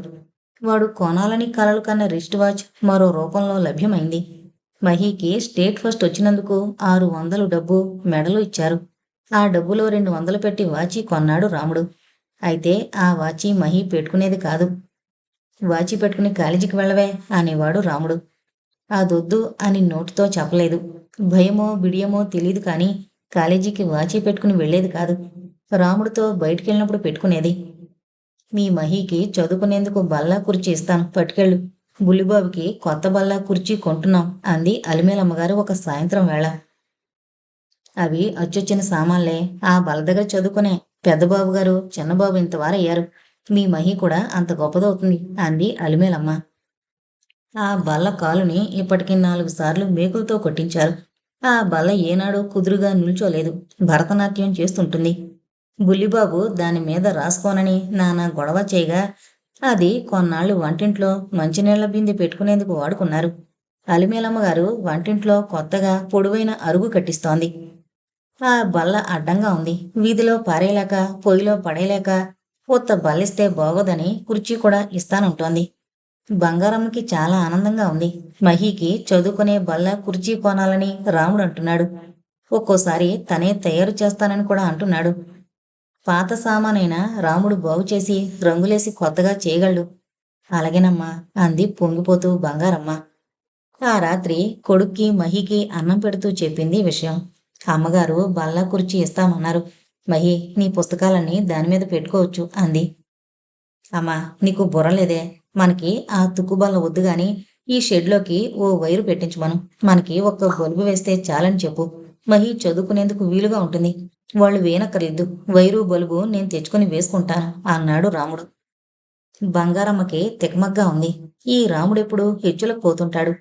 వాడు కొనాలని కలలు కన్న రిస్ట్ వాచ్ మరో రూపంలో లభ్యమైంది. మహీకి స్టేట్ ఫస్ట్ వచ్చినందుకు 600 డబ్బు, మెడలు ఇచ్చారు. ఆ డబ్బులో 200 పెట్టి వాచీ కొన్నాడు రాముడు. అయితే ఆ వాచీ మహి పెట్టుకునేది కాదు. వాచీ పెట్టుకుని కాలేజీకి వెళ్ళవే అనేవాడు రాముడు. అదొద్దు అని నోటితో చెప్పలేదు. భయమో బిడియమో తెలీదు కానీ కాలేజీకి వాచీ పెట్టుకుని వెళ్లేది కాదు. రాముడితో బయటికెళ్ళినప్పుడు పెట్టుకునేది. మీ మహీకి చదువుకునేందుకు బల్లా కుర్చీ ఇస్తాను, పట్టుకెళ్ళు. బుల్లిబాబుకి కొత్త బల్లా కుర్చీ కొంటున్నాం అంది అలిమేలమ్మగారు ఒక సాయంత్రం వేళ. అవి అచ్చొచ్చిన సామాన్లే. ఆ బల్ల దగ్గర చదువుకునే పెద్దబాబు గారు, చిన్నబాబు ఇంతవారయ్యారు. మీ మహి కూడా అంత గొప్పదవుతుంది అంది అలిమేలమ్మ. ఆ బల్ల కాలుని ఇప్పటికి 4 సార్లు మేకులతో కొట్టించారు. ఆ బల్ల ఏనాడూ కుదురుగా నిల్చోలేదు. భరతనాట్యం చేస్తుంటుంది. బుల్లిబాబు దాని మీద రాసుకోనని నానా గొడవ చేయగా అది కొన్నాళ్లు వంటింట్లో మంచినీళ్ల బిందె పెట్టుకునేందుకు వాడుకున్నారు. అలిమేలమ్మగారు వంటింట్లో కొత్తగా పొడవైన అరుగు కట్టిస్తోంది. ఆ బల్ల అడ్డంగా ఉంది. వీధిలో పారేయలేక, పొయ్యిలో పడేయలేక ఉత్త బల్లిస్తే బాగోదని కుర్చీ కూడా ఇస్తానంటోంది. బంగారమ్మకి చాలా ఆనందంగా ఉంది. మహీకి చదువుకునే బల్ల, కుర్చీ కొనాలని రాముడు అంటున్నాడు. ఒక్కోసారి తనే తయారు చేస్తానని కూడా అంటున్నాడు. పాత సామానైనా రాముడు బాగుచేసి రంగులేసి కొత్తగా చేయగలడు. అలాగేనమ్మా అంది పొంగిపోతూ బంగారమ్మ. ఆ రాత్రి కొడుక్కి మహీకి అన్నం పెడుతూ చెప్పింది విషయం. అమ్మగారు బల్ల కుర్చీ ఇస్తామన్నారు. మహి, నీ పుస్తకాలన్నీ దానిమీద పెట్టుకోవచ్చు అంది. అమ్మా, నీకు బుర్రలేదే? మనకి ఆ తుక్కుబల్ల వద్దు గాని ఈ షెడ్లోకి ఓ వైరు పెట్టించమను. మనకి ఒక్క బల్బు వేస్తే చాలని చెప్పు. మహి చదువుకునేందుకు వీలుగా ఉంటుంది. వాళ్ళు వేనక్కర్లేదు. వైరు బల్బు నేను తెచ్చుకొని వేసుకుంటాను అన్నాడు రాముడు. బంగారమ్మకి తికమగ్గా ఉంది. ఈ రాముడెప్పుడు హెచ్చులకు పోతుంటాడు.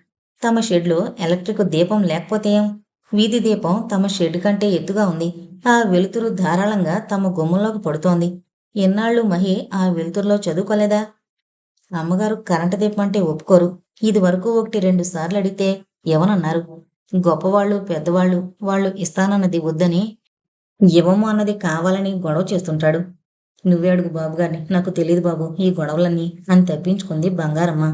తమ షెడ్లో ఎలక్ట్రిక్ దీపం లేకపోతే ఏం? వీధి దీపం తమ షెడ్ కంటే ఎత్తుగా ఉంది. ఆ వెలుతురు ధారాళంగా తమ గుమ్మంలోకి పడుతోంది. ఎన్నాళ్ళు మహి ఆ వెలుతురులో చదువుకోలేదా? అమ్మగారు కరెంటు దీపం అంటే ఒప్పుకోరు. ఇది వరకు 1, 2 సార్లు అడిగితే ఎవనన్నారు? గొప్పవాళ్ళు, పెద్దవాళ్ళు, వాళ్ళు ఇస్తానన్నది వద్దని, ఇవ్వము అన్నది కావాలని గొడవ చేస్తుంటాడు. నువ్వే అడుగు బాబుగారిని, నాకు తెలీదు బాబు ఈ గొడవలన్నీ అని తప్పించుకుంది బంగారమ్మ.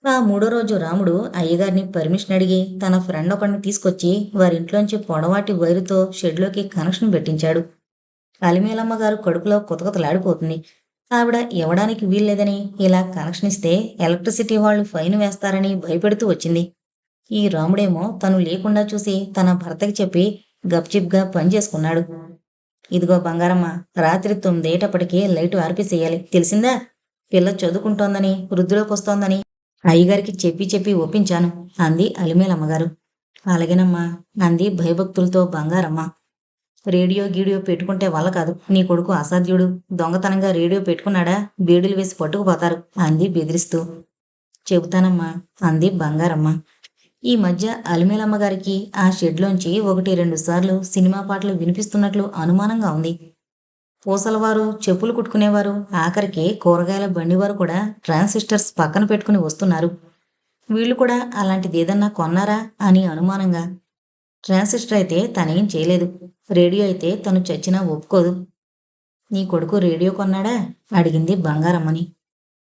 ఆ 3వ రోజు రాముడు అయ్యగారిని పర్మిషన్ అడిగి తన ఫ్రెండ్ ఒకడిని తీసుకొచ్చి వారింట్లోంచి పొడవాటి వైరుతో షెడ్లోకి కనెక్షన్ పెట్టించాడు. అలిమేలమ్మ గారు కడుపులో కుతకుతలాడిపోతుంది. ఆవిడ ఇవ్వడానికి వీల్లేదని, ఇలా కనెక్షన్ ఇస్తే ఎలక్ట్రిసిటీ వాళ్ళు ఫైన్ వేస్తారని భయపెడుతూ వచ్చింది. ఈ రాముడేమో తను లేకుండా చూసి తన భర్తకి చెప్పి గప్చిప్గా పని చేసుకున్నాడు. ఇదిగో బంగారమ్మ, రాత్రి 9 లైటు ఆర్పేసేయాలి, తెలిసిందా? పిల్ల చదువుకుంటోందని, వృద్ధిలోకొస్తోందని అయ్యగారికి చెప్పి చెప్పి ఒప్పించాను అంది అలిమేలమ్మగారు. అలాగేనమ్మా అంది భయభక్తులతో బంగారమ్మ. రేడియో గీడియో పెట్టుకుంటే వల్ల కాదు. నీ కొడుకు అసాధ్యుడు. దొంగతనంగా రేడియో పెట్టుకున్నాడా బేడులు వేసి పట్టుకుపోతారు అంది బెదిరిస్తూ. చెబుతానమ్మా అంది బంగారమ్మ. ఈ మధ్య అలిమేలమ్మ గారికి ఆ షెడ్లోంచి 1, 2 సార్లు సినిమా పాటలు వినిపిస్తున్నట్లు అనుమానంగా ఉంది. పూసలవారు, చెప్పులు కుట్టుకునేవారు, ఆఖరికి కూరగాయల బండివారు కూడా ట్రాన్సిస్టర్స్ పక్కన పెట్టుకుని వస్తున్నారు. వీళ్ళు కూడా అలాంటిదేదన్నా కొన్నారా అని అనుమానంగా. ట్రాన్సిస్టర్ అయితే తనేం చేయలేదు. రేడియో అయితే తను చచ్చినా ఒప్పుకోదు. నీ కొడుకు రేడియో కొన్నాడా అడిగింది బంగారమ్మని.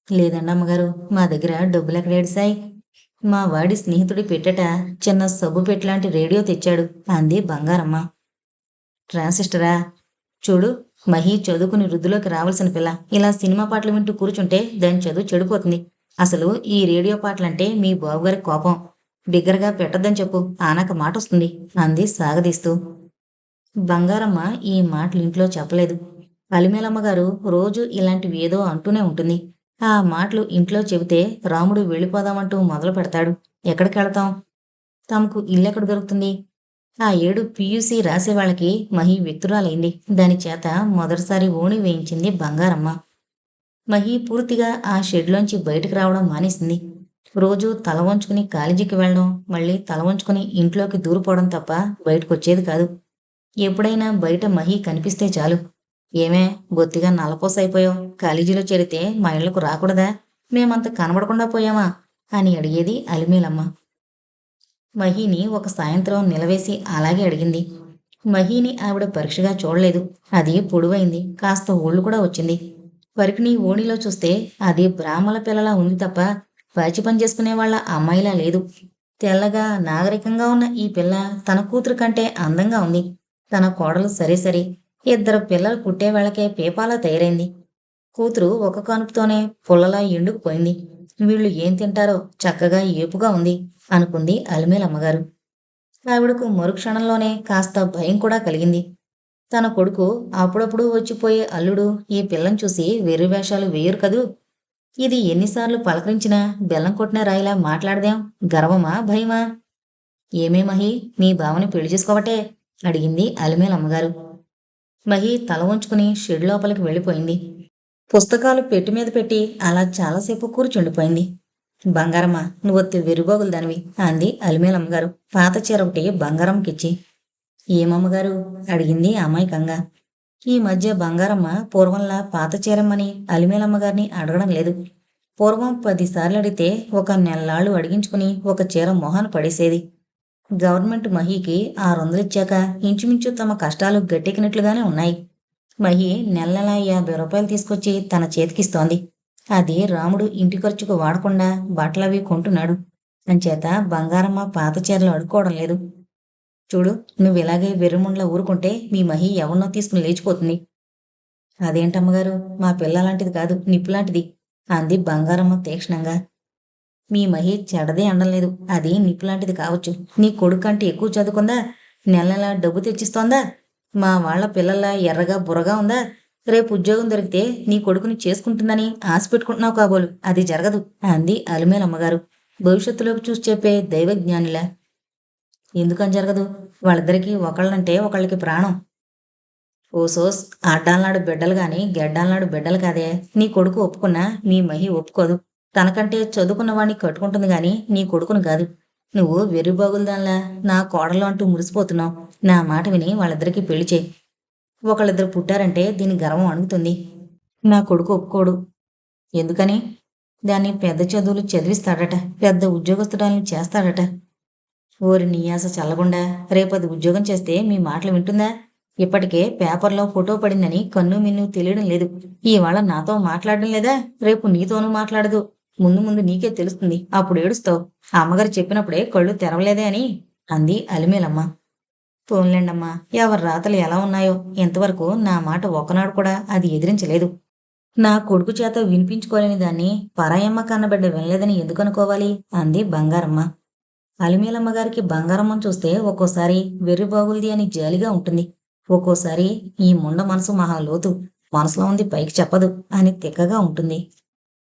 లేదండి అమ్మగారు, మా దగ్గర డబ్బులెక్కడేడిసాయి? మా వాడి స్నేహితుడి పెట్టట చిన్న సబ్బు పెట్టలాంటి రేడియో తెచ్చాడు అంది బంగారమ్మ. ట్రాన్సిస్టరా? చూడు, మహి చదువుకుని వృద్ధిలోకి రావాల్సిన పిల్ల ఇలా సినిమా పాటలు వింటూ కూర్చుంటే దాని చదువు చెడిపోతుంది. అసలు ఈ రేడియో పాటలంటే మీ బావగారి కోపం. బిగ్గరగా పెట్టొద్దని చెప్పు, ఆనక మాట వస్తుంది అంది సాగదీస్తూ. బంగారమ్మ ఈ మాటలు ఇంట్లో చెప్పలేదు. అలిమేలమ్మగారు రోజు ఇలాంటివి ఏదో అంటూనే ఉంటుంది. ఆ మాటలు ఇంట్లో చెబితే రాముడు వెళ్ళిపోదామంటూ మొదలు పెడతాడు. ఎక్కడికెళతాం? తమకు ఇల్లెక్కడ దొరుకుతుంది? ఆ ఏడు పియూసీ రాసేవాళ్ళకి మహి వ్యక్తురాలైంది. దాని చేత మొదటిసారి ఓణి వేయించింది బంగారమ్మ. మహి పూర్తిగా ఆ షెడ్లోంచి బయటకు రావడం మానేసింది. రోజు తల వంచుకుని కాలేజీకి వెళ్ళడం, మళ్ళీ తల వంచుకుని ఇంట్లోకి దూరిపోవడం తప్ప బయటకొచ్చేది కాదు. ఎప్పుడైనా బయట మహి కనిపిస్తే చాలు, ఏమే బొత్తిగా నల్లపోసైపోయావు, కాలేజీలో చేరితే మా ఇళ్లకు రాకూడదా? మేమంత కనబడకుండా పోయామా అని అడిగేది అలిమేలమ్మ. మహిని ఒక సాయంత్రం నిలవేసి అలాగే అడిగింది. మహిని ఆవిడ పరీక్షగా చూడలేదు. అది పొడువైంది, కాస్త ఒళ్ళు కూడా వచ్చింది. వరకుని ఓణిలో చూస్తే అది బ్రాహ్మల పిల్లలా ఉంది తప్ప పాచి పని చేసుకునే వాళ్ళ అమ్మాయిలా లేదు. తెల్లగా నాగరికంగా ఉన్న ఈ పిల్ల తన కూతురు కంటే అందంగా ఉంది. తన కోడలు సరే సరే, 2 పిల్లలు పుట్టే వాళ్ళకే పీపాలా తయారైంది. కూతురు ఒక కానుపుతోనే పుల్లలా ఎండుకుపోయింది. వీళ్ళు ఏం తింటారో చక్కగా ఏపుగా ఉంది అనుకుంది అలిమేలమ్మగారు. ఆవిడకు మరుక్షణంలోనే కాస్త భయం కూడా కలిగింది. తన కొడుకు అప్పుడప్పుడు వచ్చిపోయే అల్లుడు ఈ పిల్లని చూసి వెర్రి వేషాలు వేయరు కదూ. ఇది ఎన్నిసార్లు పలకరించినా బెల్లం కొట్టిన రాయిలా మాట్లాడదేం? గర్వమా, భయమా? ఏమే మహి, మీ బావని పెళ్లి చేసుకోవటే అడిగింది అలిమేలమ్మగారు. మహి తల వంచుకుని షెడ్ లోపలికి వెళ్ళిపోయింది. పుస్తకాలు పెట్టి మీద పెట్టి అలా చాలాసేపు కూర్చుండిపోయింది. బంగారమ్మ, నువ్వొత్తి వెరుబోగులు దానివి అంది అలిమేలమ్మగారు పాత చీర ఒకటి బంగారంకిచ్చి. ఏమమ్మగారు అడిగింది అమాయకంగా. ఈ మధ్య బంగారమ్మ పూర్వంలా పాత చీరమ్మని అలిమేలమ్మగారిని అడగడం లేదు. పూర్వం 10 సార్లు అడిగితే ఒక నెల్లాళ్ళు అడిగించుకుని ఒక చీర మొహాన పడేసేది. గవర్నమెంట్ మహీకి 600 ఇచ్చాక ఇంచుమించు తమ కష్టాలు గట్టెక్కినట్లుగానే ఉన్నాయి. మహి నెల 50 రూపాయలు తీసుకొచ్చి తన చేతికిస్తోంది. అది రాముడు ఇంటి ఖర్చుకు వాడకుండా బట్టలవి కొంటున్నాడు. అంచేత బంగారమ్మ పాత చీరలు అడుక్కోవడం లేదు. చూడు, నువ్వు ఇలాగే వెర్రిముండ్లా ఊరుకుంటే మీ మహి ఎవరినో తీసుకుని లేచిపోతుంది. అదేంటమ్మగారు, మా పిల్ల లాంటిది కాదు, నిప్పులాంటిది అంది బంగారమ్మ తీక్షణంగా. మీ మహి చెడదే అనలేదు, అది నిప్పులాంటిది కావచ్చు. నీ కొడుకు కంటే ఎక్కువ చదువుకుందా? నెల నెలా డబ్బు తెచ్చిస్తోందా? మా వాళ్ళ పిల్లల్లా ఎర్రగా బుర్రగా ఉందా? రేపు ఉద్యోగం దొరికితే నీ కొడుకుని చేసుకుంటుందని ఆశ పెట్టుకుంటున్నావు కాబోలు. అది జరగదు అంది అలిమేలమ్మగారు భవిష్యత్తులోకి చూసి చెప్పే దైవజ్ఞానిలా. ఎందుకని జరగదు? వాళ్ళిద్దరికీ ఒకళ్ళంటే ఒకళ్ళకి ప్రాణం. ఓసోస్, ఆడ్డాలనాడు బిడ్డలు గాని గెడ్డాలనాడు బిడ్డలు కాదే. నీ కొడుకు ఒప్పుకున్నా మీ మహి ఒప్పుకోదు. తనకంటే చదువుకున్న వాణ్ణి కట్టుకుంటుంది గాని నీ కొడుకును కాదు. నువ్వు వెర్రిబాగులదాన్లా నా కోడలు అంటూ మురిసిపోతున్నావు. నా మాట విని వాళ్ళిద్దరికీ పెళ్లి చేయి. ఒకళ్ళిద్దరు పుట్టారంటే దీని గర్వం అణుగుతుంది. నా కొడుకు ఒప్పుకోడు. ఎందుకని? దాన్ని పెద్ద చదువులు చదివిస్తాడట. పెద్ద ఉద్యోగస్తురాల్ని చేస్తాడట. ఓరి నీ ఆశ చల్లగుండా. రేపది ఉద్యోగం చేస్తే మీ మాటలు వింటుందా? ఇప్పటికే పేపర్లో ఫోటో పడిందని కన్ను మిన్ను తెలియడం లేదు. ఇవాళ నాతో మాట్లాడడం లేదా? రేపు నీతోనూ మాట్లాడదు. ముందు ముందు నీకే తెలుస్తుంది. అప్పుడు ఏడుస్తావు. ఆ అమ్మగారు చెప్పినప్పుడే కళ్ళు తెరవలేదే అని అంది అలిమేలమ్మ. పోన్లేండమ్మా, ఎవరి రాతలు ఎలా ఉన్నాయో. ఇంతవరకు నా మాట ఒకనాడు కూడా అది ఎదిరించలేదు. నా కొడుకు చేత వినిపించుకోలేని దాన్ని పరాయమ్మ కన్నబిడ్డ వినలేదని ఎందుకనుకోవాలి అంది బంగారమ్మ. అలిమేలమ్మ గారికి బంగారమ్మను చూస్తే ఒక్కోసారి వెర్రిబాగుల్ది అని జాలిగా ఉంటుంది. ఒక్కోసారి ఈ ముండ మనసు మహా లోతు, మనసులో ఉంది పైకి చెప్పదు అని తిక్కగా ఉంటుంది.